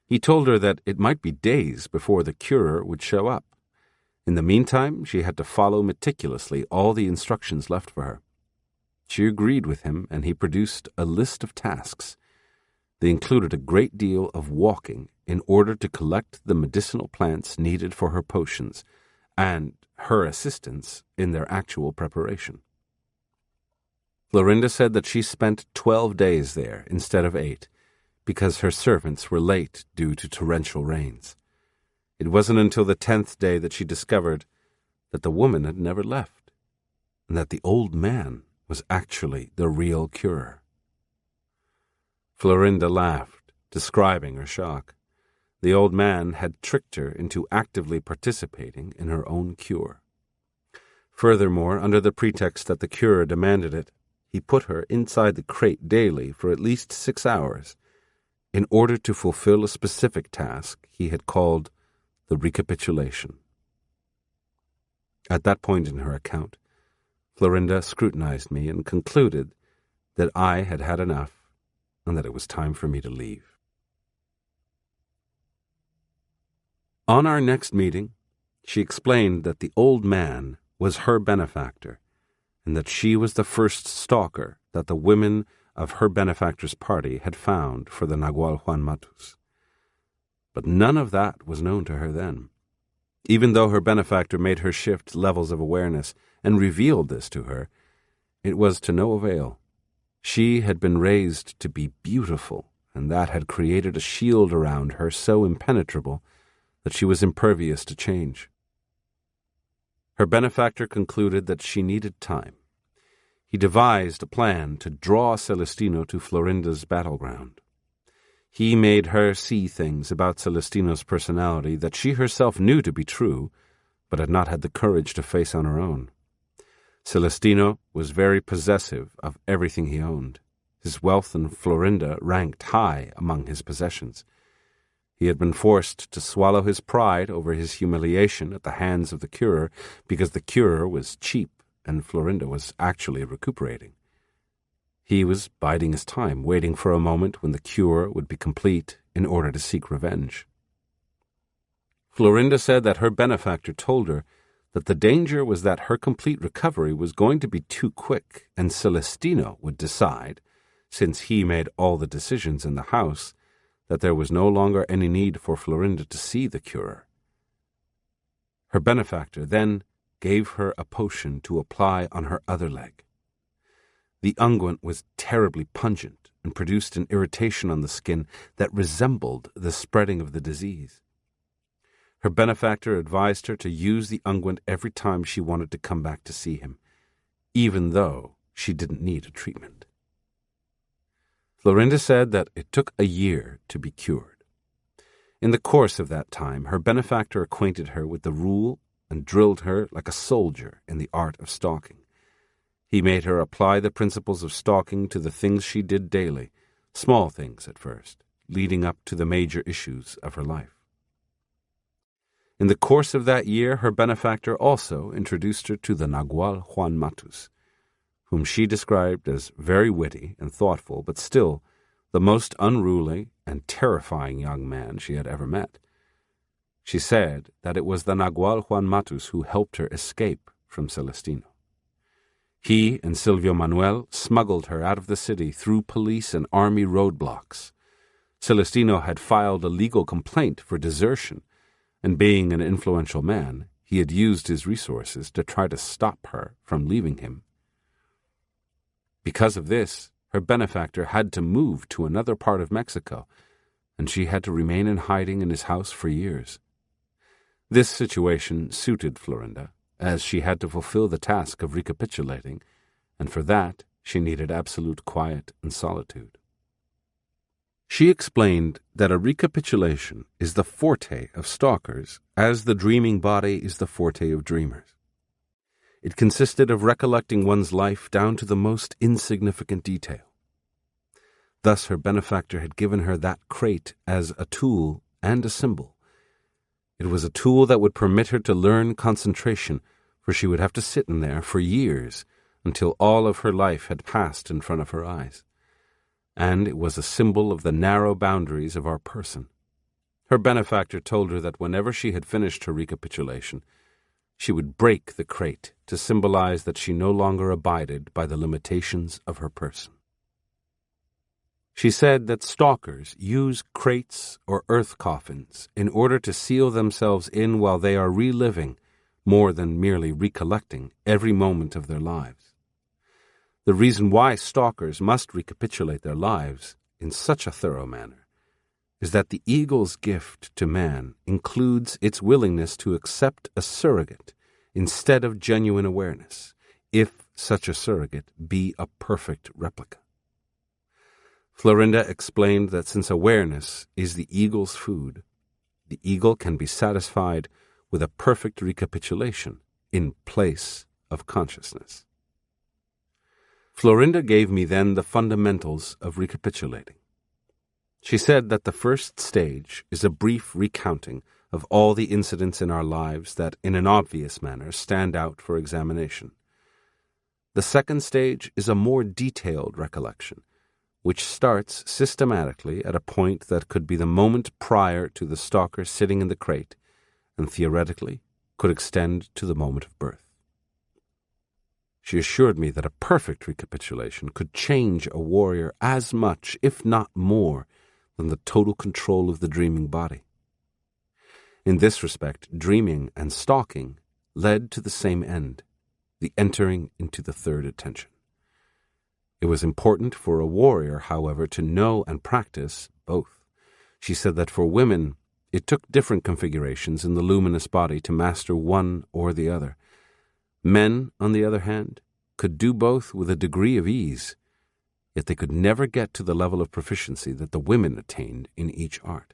He told her that it might be days before the curer would show up. In the meantime, she had to follow meticulously all the instructions left for her. She agreed with him, and he produced a list of tasks. They included a great deal of walking in order to collect the medicinal plants needed for her potions, and her assistance in their actual preparation. Florinda said that she spent 12 days there instead of 8, because her servants were late due to torrential rains. It wasn't until the 10th day that she discovered that the woman had never left, and that the old man was actually the real curer. Florinda laughed, describing her shock. The old man had tricked her into actively participating in her own cure. Furthermore, under the pretext that the curer demanded it, he put her inside the crate daily for at least 6 hours in order to fulfill a specific task he had called the Recapitulation. At that point in her account, Florinda scrutinized me and concluded that I had had enough and that it was time for me to leave. On our next meeting, she explained that the old man was her benefactor, and that she was the first stalker that the women of her benefactor's party had found for the Nagual Juan Matus. But none of that was known to her then. Even though her benefactor made her shift levels of awareness and revealed this to her, it was to no avail. She had been raised to be beautiful, and that had created a shield around her so impenetrable that she was impervious to change. Her benefactor concluded that she needed time. He devised a plan to draw Celestino to Florinda's battleground. He made her see things about Celestino's personality that she herself knew to be true, but had not had the courage to face on her own. Celestino was very possessive of everything he owned. His wealth in Florinda ranked high among his possessions. He had been forced to swallow his pride over his humiliation at the hands of the curer because the curer was cheap and Florinda was actually recuperating. He was biding his time, waiting for a moment when the cure would be complete in order to seek revenge. Florinda said that her benefactor told her that the danger was that her complete recovery was going to be too quick, and Celestino would decide, since he made all the decisions in the house, that there was no longer any need for Florinda to see the curer. Her benefactor then gave her a potion to apply on her other leg. The unguent was terribly pungent and produced an irritation on the skin that resembled the spreading of the disease. Her benefactor advised her to use the unguent every time she wanted to come back to see him, even though she didn't need a treatment. Florinda said that it took a year to be cured. In the course of that time, her benefactor acquainted her with the rule and drilled her like a soldier in the art of stalking. He made her apply the principles of stalking to the things she did daily, small things at first, leading up to the major issues of her life. In the course of that year, her benefactor also introduced her to the Nagual Juan Matus, whom she described as very witty and thoughtful, but still the most unruly and terrifying young man she had ever met. She said that it was the Nagual Juan Matus who helped her escape from Celestino. He and Silvio Manuel smuggled her out of the city through police and army roadblocks. Celestino had filed a legal complaint for desertion, and being an influential man, he had used his resources to try to stop her from leaving him. Because of this, her benefactor had to move to another part of Mexico, and she had to remain in hiding in his house for years. This situation suited Florinda, as she had to fulfill the task of recapitulating, and for that she needed absolute quiet and solitude. She explained that a recapitulation is the forte of stalkers, as the dreaming body is the forte of dreamers. It consisted of recollecting one's life down to the most insignificant detail. Thus her benefactor had given her that crate as a tool and a symbol. It was a tool that would permit her to learn concentration, for she would have to sit in there for years until all of her life had passed in front of her eyes. And it was a symbol of the narrow boundaries of our person. Her benefactor told her that whenever she had finished her recapitulation, she would break the crate to symbolize that she no longer abided by the limitations of her person. She said that stalkers use crates or earth coffins in order to seal themselves in while they are reliving, more than merely recollecting, every moment of their lives. The reason why stalkers must recapitulate their lives in such a thorough manner is that the eagle's gift to man includes its willingness to accept a surrogate instead of genuine awareness, if such a surrogate be a perfect replica. Florinda explained that since awareness is the eagle's food, the eagle can be satisfied with a perfect recapitulation in place of consciousness. Florinda gave me then the fundamentals of recapitulating. She said that the first stage is a brief recounting of all the incidents in our lives that, in an obvious manner, stand out for examination. The second stage is a more detailed recollection, which starts systematically at a point that could be the moment prior to the stalker sitting in the crate, and theoretically could extend to the moment of birth. She assured me that a perfect recapitulation could change a warrior as much, if not more, than the total control of the dreaming body. In this respect, dreaming and stalking led to the same end, the entering into the third attention. It was important for a warrior, however, to know and practice both. She said that for women, it took different configurations in the luminous body to master one or the other. Men, on the other hand, could do both with a degree of ease, yet they could never get to the level of proficiency that the women attained in each art.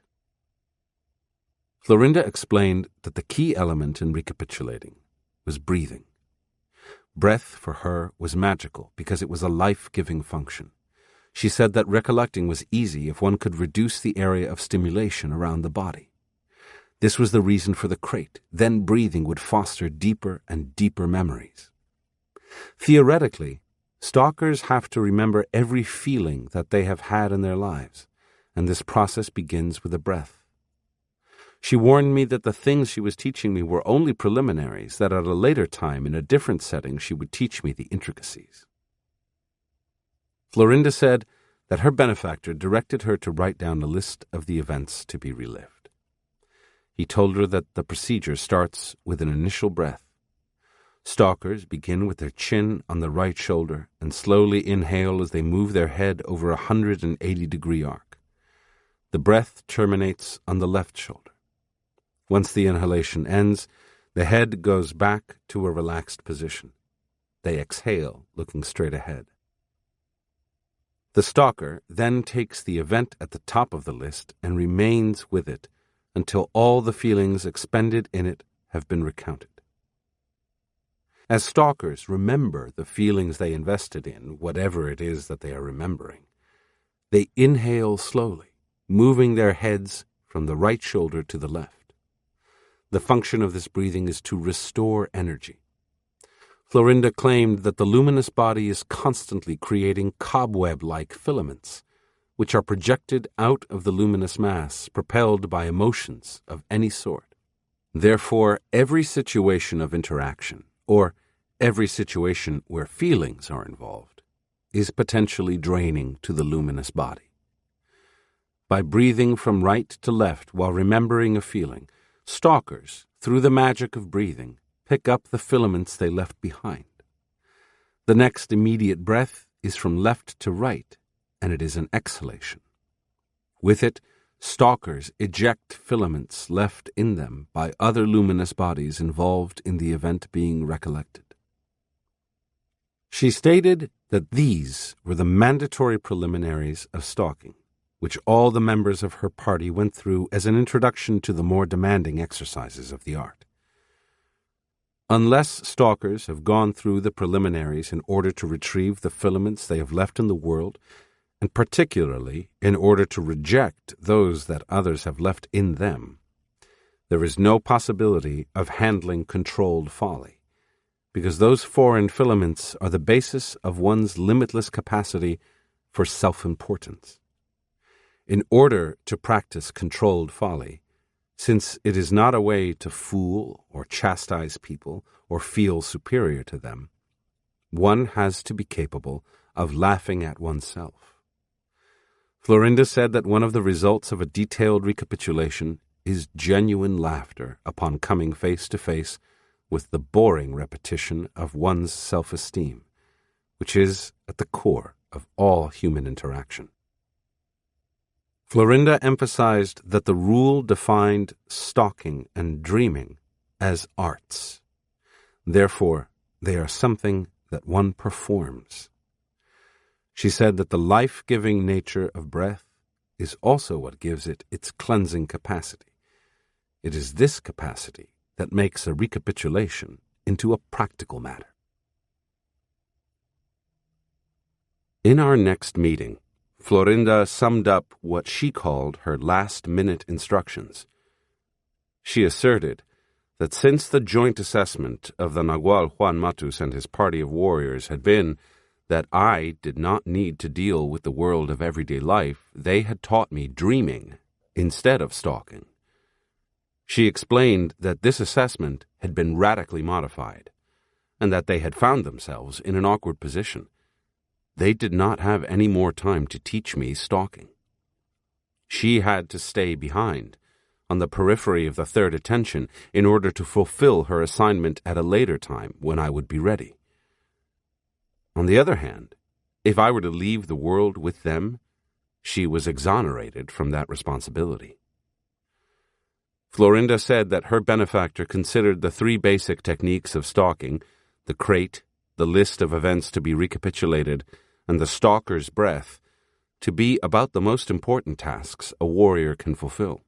Florinda explained that the key element in recapitulating was breathing. Breath for her was magical because it was a life-giving function. She said that recollecting was easy if one could reduce the area of stimulation around the body. This was the reason for the crate. Then breathing would foster deeper and deeper memories. Theoretically, stalkers have to remember every feeling that they have had in their lives, and this process begins with a breath. She warned me that the things she was teaching me were only preliminaries, that at a later time, in a different setting, she would teach me the intricacies. Florinda said that her benefactor directed her to write down a list of the events to be relived. He told her that the procedure starts with an initial breath. Stalkers begin with their chin on the right shoulder and slowly inhale as they move their head over a 180-degree arc. The breath terminates on the left shoulder. Once the inhalation ends, the head goes back to a relaxed position. They exhale, looking straight ahead. The stalker then takes the event at the top of the list and remains with it until all the feelings expended in it have been recounted. As stalkers remember the feelings they invested in, whatever it is that they are remembering, they inhale slowly, moving their heads from the right shoulder to the left. The function of this breathing is to restore energy. Florinda claimed that the luminous body is constantly creating cobweb-like filaments, which are projected out of the luminous mass, propelled by emotions of any sort. Therefore, every situation of interaction, or every situation where feelings are involved, is potentially draining to the luminous body. By breathing from right to left while remembering a feeling, stalkers, through the magic of breathing, pick up the filaments they left behind. The next immediate breath is from left to right, and it is an exhalation. With it, stalkers eject filaments left in them by other luminous bodies involved in the event being recollected. She stated that these were the mandatory preliminaries of stalking, which all the members of her party went through as an introduction to the more demanding exercises of the art. Unless stalkers have gone through the preliminaries in order to retrieve the filaments they have left in the world, and particularly in order to reject those that others have left in them, there is no possibility of handling controlled folly, because those foreign filaments are the basis of one's limitless capacity for self-importance. In order to practice controlled folly, since it is not a way to fool or chastise people or feel superior to them, one has to be capable of laughing at oneself. Florinda said that one of the results of a detailed recapitulation is genuine laughter upon coming face to face with the boring repetition of one's self-esteem, which is at the core of all human interaction. Florinda emphasized that the rule defined stalking and dreaming as arts. Therefore, they are something that one performs. She said that the life-giving nature of breath is also what gives it its cleansing capacity. It is this capacity that makes a recapitulation into a practical matter. In our next meeting, Florinda summed up what she called her last-minute instructions. She asserted that since the joint assessment of the Nagual Juan Matus and his party of warriors had been that I did not need to deal with the world of everyday life, they had taught me dreaming instead of stalking. She explained that this assessment had been radically modified, and that they had found themselves in an awkward position. They did not have any more time to teach me stalking. She had to stay behind, on the periphery of the third attention, in order to fulfill her assignment at a later time when I would be ready. On the other hand, if I were to leave the world with them, she was exonerated from that responsibility. Florinda said that her benefactor considered the 3 basic techniques of stalking, the crate, the list of events to be recapitulated, and the stalker's breath, to be about the most important tasks a warrior can fulfill.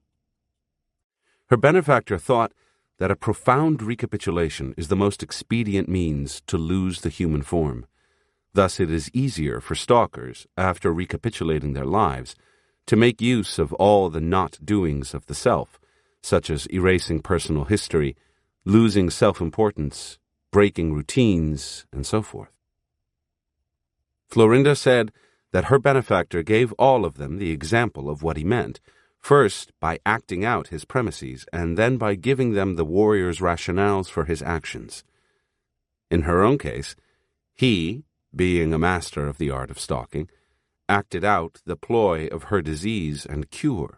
Her benefactor thought that a profound recapitulation is the most expedient means to lose the human form. Thus it is easier for stalkers, after recapitulating their lives, to make use of all the not-doings of the self, such as erasing personal history, losing self-importance, breaking routines, and so forth. Florinda said that her benefactor gave all of them the example of what he meant, first by acting out his premises, and then by giving them the warrior's rationales for his actions. In her own case, he, being a master of the art of stalking, acted out the ploy of her disease and cure,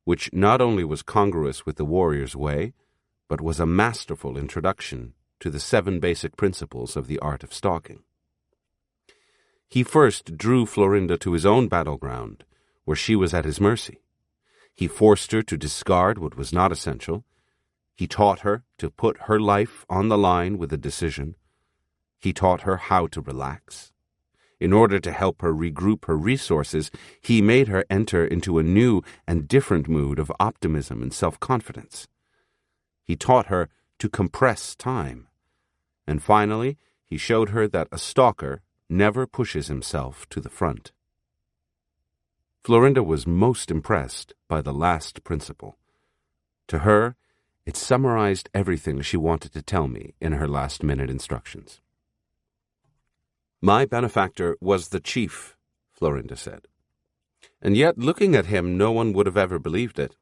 which not only was congruous with the warrior's way, but was a masterful introduction to the 7 basic principles of the art of stalking. He first drew Florinda to his own battleground, where she was at his mercy. He forced her to discard what was not essential. He taught her to put her life on the line with a decision. He taught her how to relax. In order to help her regroup her resources, he made her enter into a new and different mood of optimism and self-confidence. He taught her to compress time. And finally, he showed her that a stalker never pushes himself to the front. Florinda was most impressed by the last principle. To her, it summarized everything she wanted to tell me in her last-minute instructions. My benefactor was the chief, Florinda said. And yet, looking at him, no one would have ever believed it.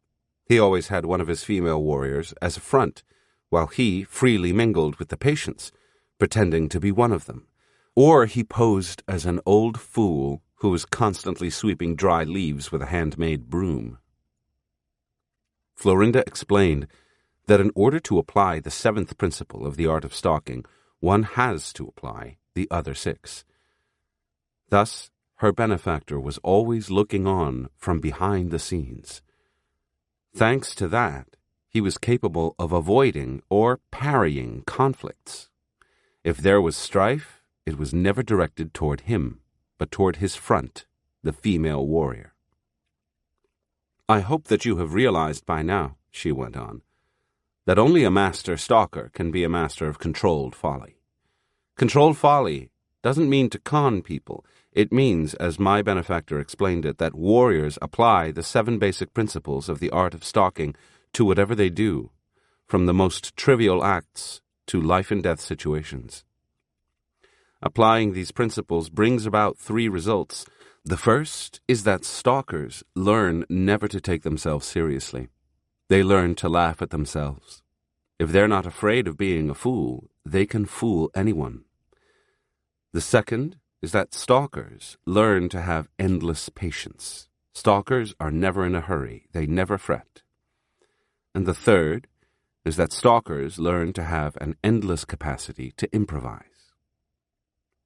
He always had one of his female warriors as a front, while he freely mingled with the patients, pretending to be one of them. Or he posed as an old fool who was constantly sweeping dry leaves with a handmade broom. Florinda explained that in order to apply the 7th principle of the art of stalking, one has to apply the other 6. Thus, her benefactor was always looking on from behind the scenes. Thanks to that, he was capable of avoiding or parrying conflicts. If there was strife, it was never directed toward him, but toward his front, the female warrior. I hope that you have realized by now, she went on, that only a master stalker can be a master of controlled folly. Controlled folly doesn't mean to con people. It means, as my benefactor explained it, that warriors apply the 7 basic principles of the art of stalking to whatever they do, from the most trivial acts to life-and-death situations. Applying these principles brings about 3 results. The first is that stalkers learn never to take themselves seriously. They learn to laugh at themselves. If they're not afraid of being a fool, they can fool anyone. The second is that stalkers learn to have endless patience. Stalkers are never in a hurry. They never fret. And the third is that stalkers learn to have an endless capacity to improvise.